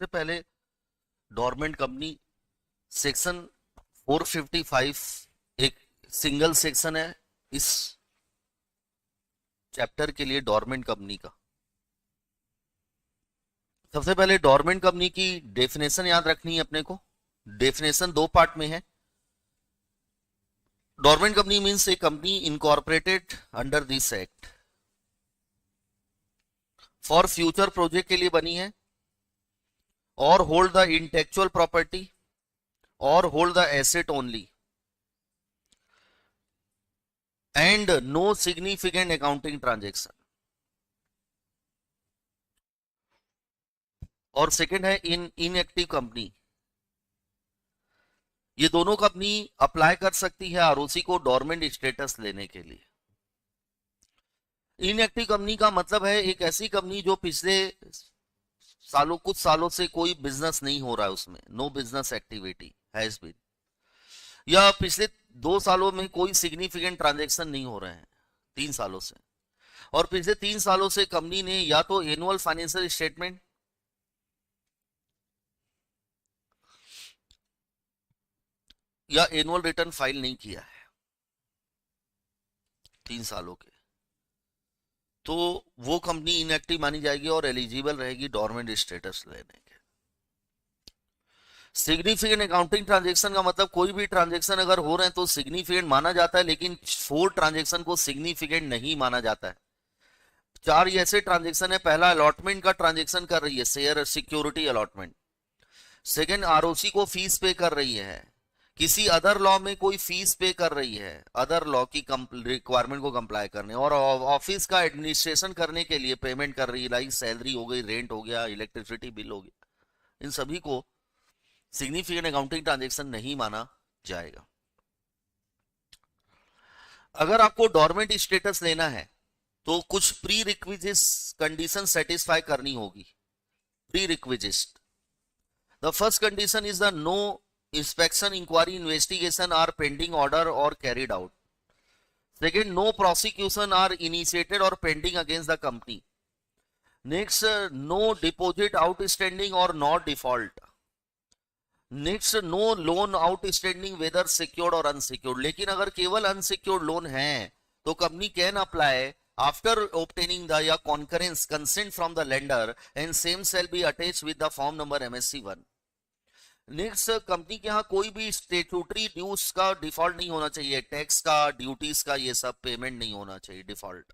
सबसे पहले dormant company section 455 एक सिंगल सेक्शन है इस चैप्टर के लिए डोरमेंट कंपनी का। सबसे पहले डोरमेंट कंपनी की डेफिनेशन याद रखनी है अपने को। डेफिनेशन दो पार्ट में है। Dormant company means a company incorporated under this act for future project के लिए बनी है और होल्ड द इंटेलेक्चुअल प्रॉपर्टी और hold the asset only and no significant accounting transaction. और सेकंड है इनएक्टिव कंपनी। ये दोनों कंपनी अप्लाई कर सकती है आरओसी को डोरमेंट स्टेटस लेने के लिए। इनएक्टिव कंपनी का मतलब है एक ऐसी कंपनी जो पिछले कुछ सालों से कोई बिजनेस नहीं हो रहा है, उसमें no business activity has been, या पिछले 2 सालों में कोई सिग्निफिकेंट ट्रांजैक्शन नहीं हो रहे हैं 3 सालों से, और पिछले 3 सालों से कंपनी ने या तो एनुअल फाइनेंशियल स्टेटमेंट या एनुअल रिटर्न फाइल नहीं किया है 3 सालों के, तो वो कंपनी इनएक्टिव मानी जाएगी और एलिजिबल रहेगी डोरमेंट स्टेटस लेने के। सिग्निफिकेंट अकाउंटिंग ट्रांजैक्शन का मतलब कोई भी ट्रांजैक्शन अगर हो रहे हैं तो सिग्निफिकेंट माना जाता है, लेकिन 4 ट्रांजैक्शन को सिग्निफिकेंट नहीं माना जाता है। 4 ऐसे ट्रांजैक्शन है। पहला अलॉटमेंट का ट्रांजैक्शन कर रही है, share security allotment. Second ROC को फीस पे कर रही है, किसी अदर लॉ में कोई फीस पे कर रही है अदर लॉ की रिक्वायरमेंट को कंप्लाई करने, और ऑफिस का एडमिनिस्ट्रेशन करने के लिए पेमेंट कर रही है, लाइक सैलरी हो गई, रेंट हो गया, इलेक्ट्रिसिटी बिल हो गया। इन सभी को सिग्निफिकेंट अकाउंटिंग ट्रांजैक्शन नहीं माना जाएगा। अगर आपको डोरमेंट स्टेटस लेना है तो कुछ प्री रिक्विजिट कंडीशन सेटिस्फाई करनी होगी। Prerequisite, the first condition is the no inspection, inquiry, investigation are pending order or carried out. Second, no prosecution are initiated or pending against the company. Next, no deposit outstanding or not default. Next, no loan outstanding whether secured or unsecured. लेकिन अगर केवल unsecured loan है तो company can apply after obtaining the या concurrence consent from the lender and same shall be attached with the form number MSC1. Next, company के यहाँ कोई भी स्टेट्यूटरी ड्यूज का डिफॉल्ट नहीं होना चाहिए, टैक्स का, ड्यूटीज का, ये सब पेमेंट नहीं होना चाहिए default.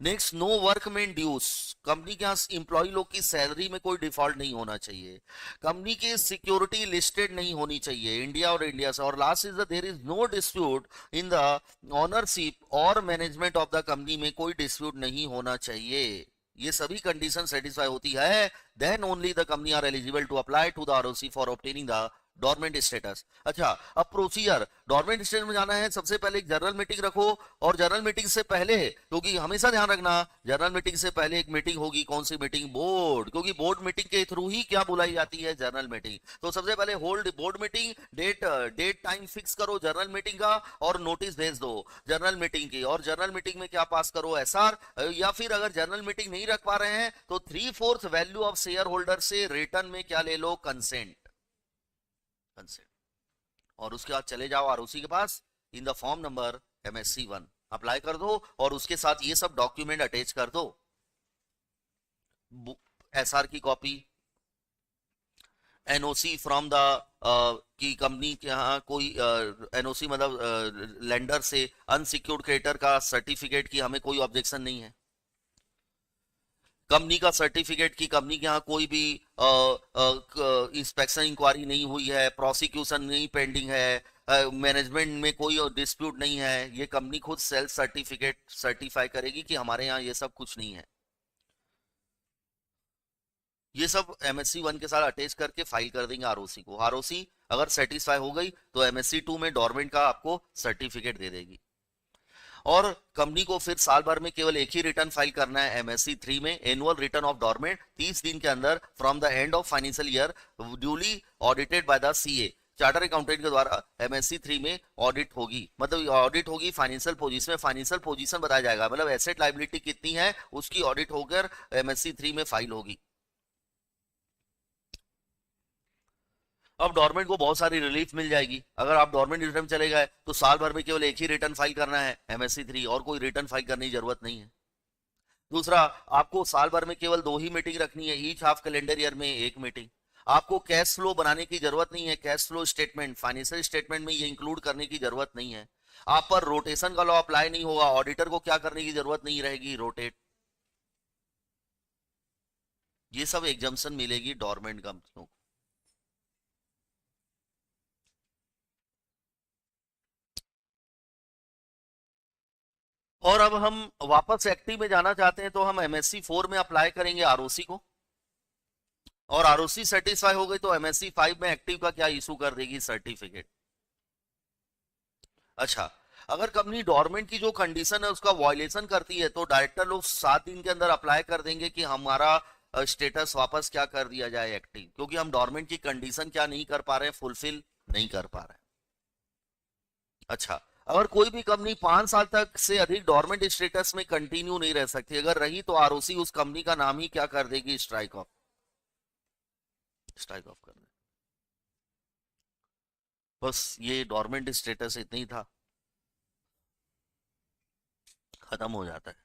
Next, no workman dues, company के यहाँ एम्प्लॉय लोग की सैलरी में कोई डिफॉल्ट नहीं होना चाहिए। कंपनी की सिक्योरिटी लिस्टेड नहीं होनी चाहिए इंडिया और इंडिया से। और last is there is no dispute in the ownership और मैनेजमेंट ऑफ द कंपनी में कोई डिस्प्यूट नहीं होना चाहिए। ये सभी कंडीशन सेटिस्फाई होती है, then only the company are eligible to apply to the ROC for obtaining the dormant status. अच्छा, अब प्रोसीजर डोरमेंट स्टेटस में जाना है, सबसे पहले एक जनरल मीटिंग रखो, और जनरल मीटिंग से पहले, क्योंकि हमेशा ध्यान रखना जनरल मीटिंग से पहले एक मीटिंग होगी। कौन सी मीटिंग? बोर्ड, क्योंकि बोर्ड मीटिंग के थ्रू ही क्या बुलाई जाती है? General meeting. तो सबसे पहले hold board meeting, date time fix करो जनरल मीटिंग का और नोटिस भेज दो जनरल मीटिंग की। और जनरल मीटिंग में क्या पास करो? एसआर, या फिर अगर जनरल मीटिंग नहीं रख पा रहे हैं तो 3/4 वैल्यू ऑफ शेयर होल्डर से रिटर्न में क्या ले लो? कंसेंट। और उसके बाद चले जाओ आरओसी के पास, in the form number MSC1 apply कर दो और उसके साथ ये सब डॉक्यूमेंट अटैच कर दो। एसआर की copy, NOC from the key company के यहाँ कोई एनओसी मतलब लेंडर से अनसिक्योर्ड क्रेडिटर का सर्टिफिकेट की हमें कोई ऑब्जेक्शन नहीं है। कंपनी का सर्टिफिकेट की कंपनी के यहाँ कोई भी इंस्पेक्शन इंक्वायरी नहीं हुई है, प्रोसिक्यूशन नहीं पेंडिंग है, मैनेजमेंट में कोई डिस्प्यूट नहीं है, ये कंपनी खुद सेल्फ सर्टिफिकेट सर्टिफाई करेगी कि हमारे यहाँ ये सब कुछ नहीं है। ये सब MSC1 के साथ अटैच करके फाइल कर देंगे आरओसी को। आरओसी अगर सेटिस्फाई हो गई तो MSC2 में डोरमेंट का आपको सर्टिफिकेट दे देगी। और कंपनी को फिर साल भर में केवल एक ही रिटर्न फाइल करना है MSC3 में, एनुअल रिटर्न ऑफ डोरमेंट 30 दिन के अंदर from the end of financial year duly audited by the CA, charter accountant के द्वारा MSC3 में ऑडिट होगी। मतलब ऑडिट होगी फाइनेंशियल पोजीशन में, फाइनेंशियल पोजीशन बताया जाएगा, मतलब एसेट लायबिलिटी कितनी है उसकी ऑडिट होकर MSC3 में फाइल होगी। अब डॉर्मेंट को बहुत सारी रिलीफ मिल जाएगी। अगर आप डॉर्मेंट रिटर्न चले गए तो साल भर में केवल एक ही रिटर्न फाइल करना है MSC3, और कोई रिटर्न फाइल करने की जरूरत नहीं है। दूसरा, आपको साल भर में केवल 2 ही मीटिंग रखनी है, ईच हाफ कैलेंडर ईयर में 1 मीटिंग। आपको कैश फ्लो बनाने की जरूरत नहीं है, cash flow statement financial statement में ये इंक्लूड करने की जरूरत नहीं है। आप पर रोटेशन का लॉ अप्लाई नहीं होगा, ऑडिटर को क्या करने की जरूरत नहीं रहेगी, रोटेट। ये सब एग्जम्पशन मिलेगी डॉर्मेंट कंपनियों को। और अब हम वापस एक्टिव में जाना चाहते हैं तो हम MSC4 में अप्लाई करेंगे ROC को, और ROC सेटिस्फाई हो गई तो MSC5 में एक्टिव का क्या इशू कर देगी, सर्टिफिकेट। अच्छा, अगर कंपनी डॉर्मेंट की जो कंडीशन है उसका वायलेशन करती है तो डायरेक्टर लोग 7 दिन के अंदर अप्लाई कर देंगे कि हमारा स्टेटस वापस क्या कर दिया जाए एक्टिव, क्योंकि हम डॉर्मेंट की कंडीशन क्या नहीं कर पा रहे हैं, फुलफिल नहीं कर पा रहे हैं। अच्छा, अगर कोई भी कंपनी 5 साल तक से अधिक डॉर्मेंट स्टेटस में कंटिन्यू नहीं रह सकती, अगर रही तो ROC उस कंपनी का नाम ही क्या कर देगी, स्ट्राइक ऑफ, स्ट्राइक ऑफ कर दे। बस ये डॉर्मेंट स्टेटस इतना ही था, खत्म हो जाता है।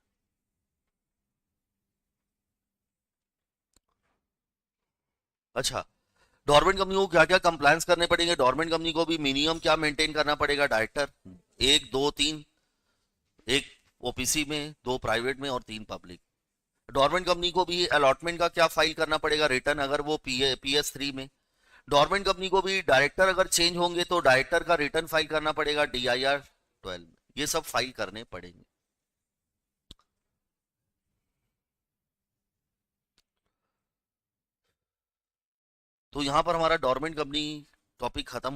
अच्छा, डॉर्मेंट कंपनी को क्या क्या कंप्लायंस करने पड़ेंगे, डॉर्मेंट कंपनी को भी मिनिमम क्या मेंटेन करना पड़ेगा, डायरेक्टर 1 2 3, 1 OPC में, 2 प्राइवेट में और 3 पब्लिक। डॉर्मेंट कंपनी को भी अलॉटमेंट का क्या फाइल करना पड़ेगा, रिटर्न, अगर वो PS3 में। डॉर्मेंट कंपनी को भी डायरेक्टर अगर चेंज होंगे तो डायरेक्टर का रिटर्न फाइल करना पड़ेगा DIR 12। ये सब फाइल करने पड़ेंगे। तो यहां पर हमारा डॉर्मेंट कंपनी टॉपिक खत्म